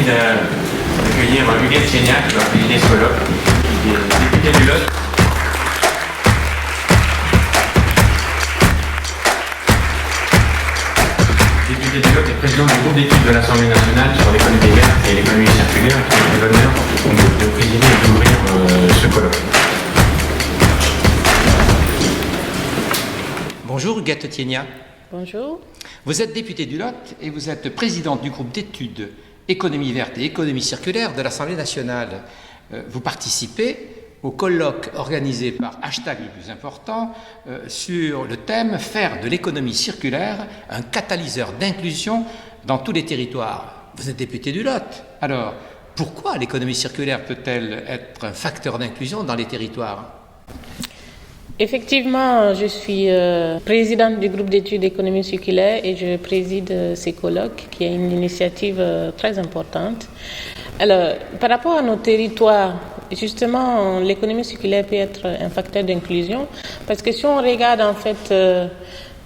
d'accueillir Huguette Thiénia, qui va présider ce colloque, qui est député du Lot. Député du Lot et président du groupe d'études de l'Assemblée nationale sur l'économie verte et l'économie circulaire, qui a l'honneur de présider et d'ouvrir ce colloque. Bonjour Huguette Thiénia. Bonjour. Vous êtes députée du Lot et vous êtes présidente du groupe d'études économie verte et économie circulaire de l'Assemblée nationale. Vous participez au colloque organisé par Hashtag le plus important sur le thème « Faire de l'économie circulaire un catalyseur d'inclusion dans tous les territoires ». Vous êtes députée du Lot. Alors, pourquoi l'économie circulaire peut-elle être un facteur d'inclusion dans les territoires ? Effectivement, je suis présidente du groupe d'études d'économie circulaire et je préside ces colloques, qui est une initiative très importante. Alors, par rapport à nos territoires, justement, l'économie circulaire peut être un facteur d'inclusion parce que si on regarde en fait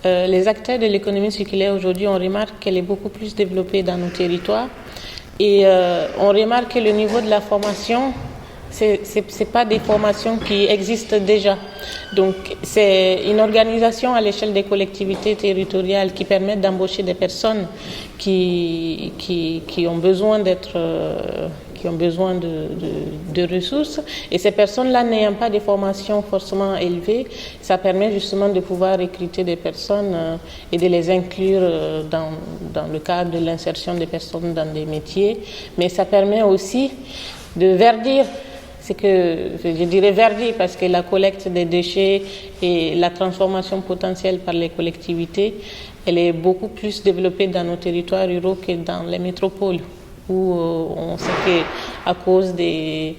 les acteurs de l'économie circulaire aujourd'hui, on remarque qu'elle est beaucoup plus développée dans nos territoires et on remarque que le niveau de la formation, c'est pas des formations qui existent déjà. Donc, c'est une organisation à l'échelle des collectivités territoriales qui permet d'embaucher des personnes qui ont besoin qui ont besoin de ressources. Et ces personnes-là n'ayant pas des formations forcément élevées, ça permet justement de pouvoir recruter des personnes et de les inclure dans le cadre de l'insertion des personnes dans des métiers. Mais ça permet aussi de verdir. C'est que, je dirais verdir, parce que la collecte des déchets et la transformation potentielle par les collectivités, elle est beaucoup plus développée dans nos territoires ruraux que dans les métropoles, où on sait qu'à cause des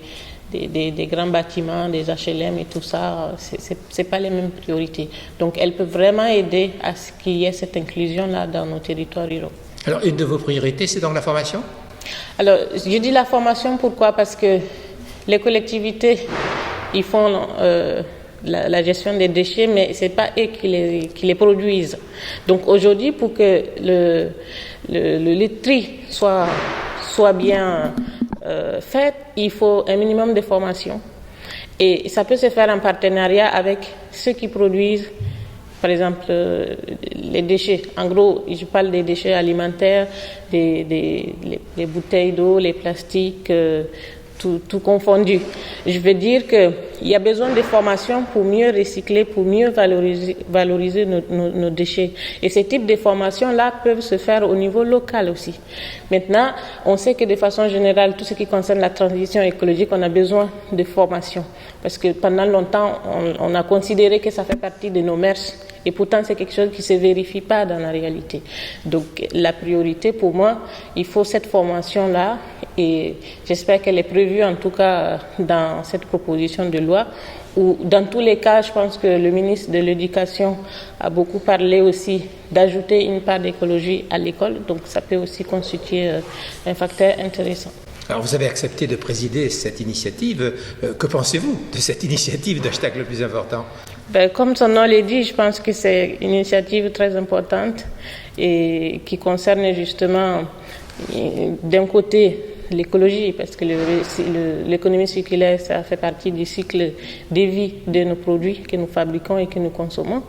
grands bâtiments, des HLM et tout ça, c'est pas les mêmes priorités. Donc, elle peut vraiment aider à ce qu'il y ait cette inclusion-là dans nos territoires ruraux. Alors, une de vos priorités, c'est donc la formation ? Alors, je dis la formation, pourquoi ? Parce que les collectivités, ils font la gestion des déchets, mais ce n'est pas eux qui les produisent. Donc aujourd'hui, pour que le tri soit bien fait, il faut un minimum de formation. Et ça peut se faire en partenariat avec ceux qui produisent, par exemple, les déchets. En gros, je parle des déchets alimentaires, les bouteilles d'eau, les plastiques, tout confondu. Je veux dire qu'il y a besoin de formation pour mieux recycler, pour mieux valoriser nos déchets. Et ces types de formations-là peuvent se faire au niveau local aussi. Maintenant, on sait que de façon générale, tout ce qui concerne la transition écologique, on a besoin de formation. Parce que pendant longtemps, on a considéré que ça fait partie de nos mœurs. Et pourtant, c'est quelque chose qui ne se vérifie pas dans la réalité. Donc, la priorité pour moi, il faut cette formation-là. Et j'espère qu'elle est prévue, en tout cas, dans cette proposition de loi. Ou dans tous les cas, je pense que le ministre de l'Éducation a beaucoup parlé aussi d'ajouter une part d'écologie à l'école. Donc, ça peut aussi constituer un facteur intéressant. Alors, vous avez accepté de présider cette initiative. Que pensez-vous de cette initiative d'Hashtag le plus important ? Comme son nom le dit, je pense que c'est une initiative très importante et qui concerne justement, d'un côté, l'écologie, parce que l'économie circulaire, ça fait partie du cycle de vie de nos produits que nous fabriquons et que nous consommons.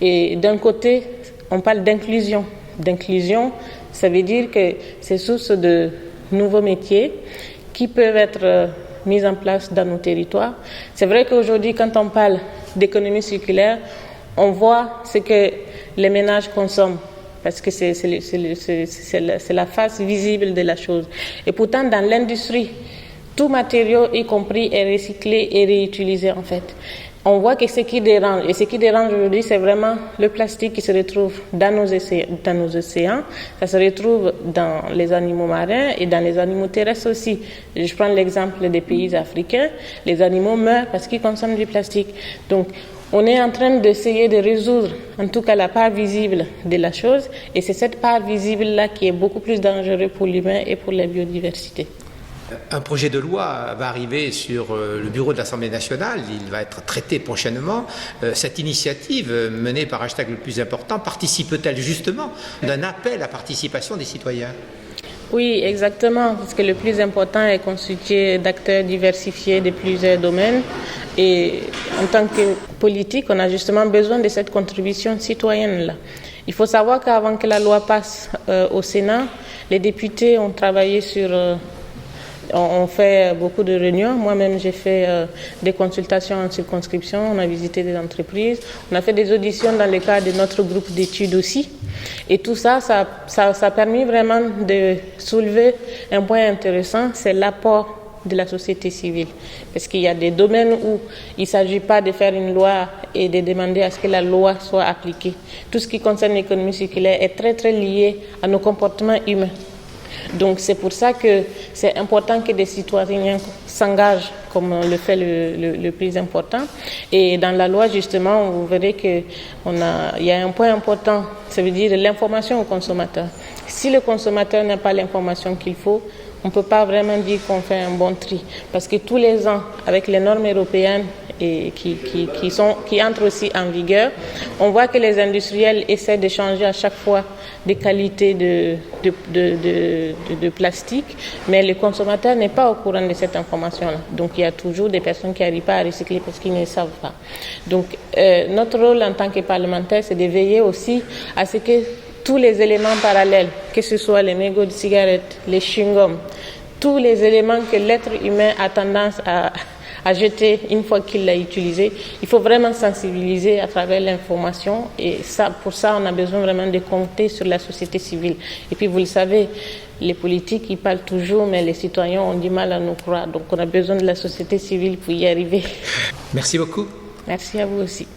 Et d'un côté, on parle d'inclusion. D'inclusion, ça veut dire que c'est source de nouveaux métiers qui peuvent être mis en place dans nos territoires. C'est vrai qu'aujourd'hui, quand on parle d'économie circulaire, on voit ce que les ménages consomment, parce que c'est la face visible de la chose. Et pourtant, dans l'industrie, tout matériau, y compris, est recyclé et réutilisé en fait. On voit que ce qui dérange, et ce qui dérange aujourd'hui, c'est vraiment le plastique qui se retrouve dans nos océans, ça se retrouve dans les animaux marins et dans les animaux terrestres aussi. Je prends l'exemple des pays africains, les animaux meurent parce qu'ils consomment du plastique. Donc, on est en train d'essayer de résoudre, en tout cas, la part visible de la chose, et c'est cette part visible-là qui est beaucoup plus dangereuse pour l'humain et pour la biodiversité. Un projet de loi va arriver sur le bureau de l'Assemblée nationale, il va être traité prochainement. Cette initiative menée par Hashtag le plus important participe-t-elle justement d'un appel à participation des citoyens ? Oui, exactement, parce que le plus important est constitué d'acteurs diversifiés de plusieurs domaines. Et en tant que politique, on a justement besoin de cette contribution citoyenne-là. Il faut savoir qu'avant que la loi passe au Sénat, les députés ont travaillé sur... on fait beaucoup de réunions. Moi-même, j'ai fait des consultations en circonscription. On a visité des entreprises. On a fait des auditions dans le cadre de notre groupe d'études aussi. Et tout ça, ça a permis vraiment de soulever un point intéressant, c'est l'apport de la société civile. Parce qu'il y a des domaines où il ne s'agit pas de faire une loi et de demander à ce que la loi soit appliquée. Tout ce qui concerne l'économie circulaire est très, très lié à nos comportements humains. Donc c'est pour ça que c'est important que des citoyens s'engagent comme le fait le plus important. Et dans la loi, justement, vous verrez qu'il y a un point important, ça veut dire l'information au consommateur. Si le consommateur n'a pas l'information qu'il faut, on ne peut pas vraiment dire qu'on fait un bon tri. Parce que tous les ans, avec les normes européennes et qui entrent aussi en vigueur, on voit que les industriels essaient de changer à chaque fois des qualités de plastique, mais le consommateur n'est pas au courant de cette information-là. Donc il y a toujours des personnes qui n'arrivent pas à recycler parce qu'ils ne savent pas. Donc notre rôle en tant que parlementaire, c'est de veiller aussi à ce que tous les éléments parallèles, que ce soit les mégots de cigarettes, les chewing-gums, tous les éléments que l'être humain a tendance à jeter une fois qu'il l'a utilisé, il faut vraiment sensibiliser à travers l'information et pour ça on a besoin vraiment de compter sur la société civile. Et puis vous le savez, les politiques ils parlent toujours mais les citoyens ont du mal à nous croire, donc on a besoin de la société civile pour y arriver. Merci beaucoup. Merci à vous aussi.